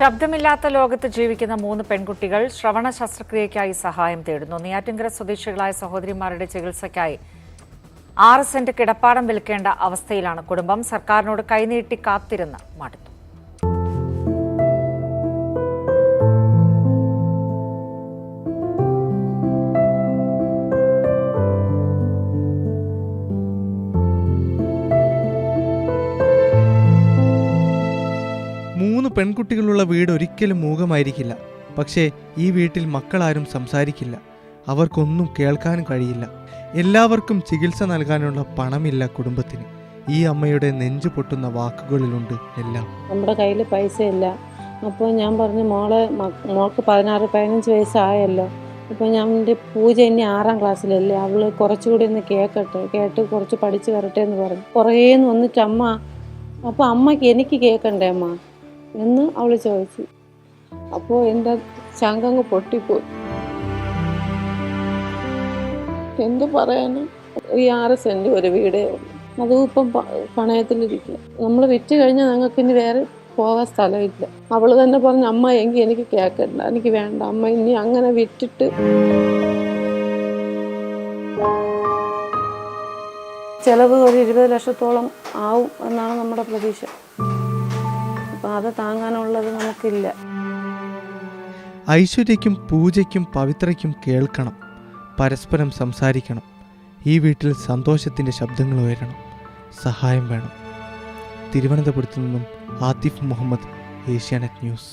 ശബ്ദമില്ലാത്ത ലോകത്ത് ജീവിക്കുന്ന 3 പെൺകുട്ടികൾ ശ്രവണ ശസ്ത്രക്രിയയ്ക്കായി സഹായം തേടുന്നു. നെയ്യാറ്റിൻകര സ്വദേശികളായ സഹോദരിമാരുടെ ചികിത്സയ്ക്കായി 6 സെന്റ് കിടപ്പാടം വിൽക്കേണ്ട അവസ്ഥയിലാണ് കുടുംബം. സർക്കാരിനോട് കൈനീട്ടി കാത്തിരുന്ന് മടുത്തു. മൂന്ന് പെൺകുട്ടികളുള്ള വീട് ഒരിക്കലും മൂകമായിരിക്കില്ല. പക്ഷേ ഈ വീട്ടിൽ മക്കളാരും സംസാരിക്കില്ല. അവർക്കൊന്നും കേൾക്കാനും കഴിയില്ല. എല്ലാവർക്കും ചികിത്സ നൽകാനുള്ള പണമില്ല കുടുംബത്തിന്. ഈ അമ്മയുടെ നെഞ്ചു പൊട്ടുന്ന വാക്കുകളിലുണ്ട് എല്ലാം. നമ്മുടെ കയ്യിൽ പൈസ ഇല്ല. അപ്പോൾ ഞാൻ പറഞ്ഞു, മോൾക്ക് 16-15 വയസ്സായല്ലോ. അപ്പോൾ ഞാൻ എൻ്റെ പൂജ ഇനി 6ാം ക്ലാസ്സിലല്ലേ, അവൾ കുറച്ചുകൂടി ഒന്ന് കേട്ട് കുറച്ച് പഠിച്ച് വരട്ടെ എന്ന് പറഞ്ഞു. കുറേന്ന് വന്നിട്ട് അമ്മ, അപ്പോൾ അമ്മയ്ക്ക് എനിക്ക് കേൾക്കണ്ടേ അമ്മ എന്ന് അവൾ ചോദിച്ചു. അപ്പോൾ എൻ്റെ ചങ്കങ്ങ് പൊട്ടിപ്പോയി. എന്ത് പറയാനും, ഈ 6 സെന്റ് ഒരു വീടേ ഉള്ളൂ. അതും ഇപ്പം പണയത്തിലിരിക്കുക. നമ്മൾ വിറ്റ് കഴിഞ്ഞാൽ ഞങ്ങൾക്ക് ഇനി വേറെ പോകാൻ സ്ഥലമില്ല. അവൾ തന്നെ പറഞ്ഞു, അമ്മ എങ്കിൽ എനിക്ക് കേൾക്കണ്ട, എനിക്ക് വേണ്ട അമ്മ, ഇനി അങ്ങനെ വിറ്റിട്ട് ചിലവ് ഒരു 20 ലക്ഷത്തോളം ആവും എന്നാണ് നമ്മുടെ പ്രതീക്ഷ. അപ്പം അത് താങ്ങാനുള്ളത് നമുക്കില്ല. ഐശ്വര്യയ്ക്കും പൂജയ്ക്കും പവിത്രയ്ക്കും കേൾക്കണം, പരസ്പരം സംസാരിക്കണം. ഈ വീട്ടിൽ സന്തോഷത്തിൻ്റെ ശബ്ദങ്ങൾ ഉയരണം. സഹായം വേണം. തിരുവനന്തപുരത്തു നിന്നും ആതിഫ് മുഹമ്മദ്, ഏഷ്യാനെറ്റ് ന്യൂസ്.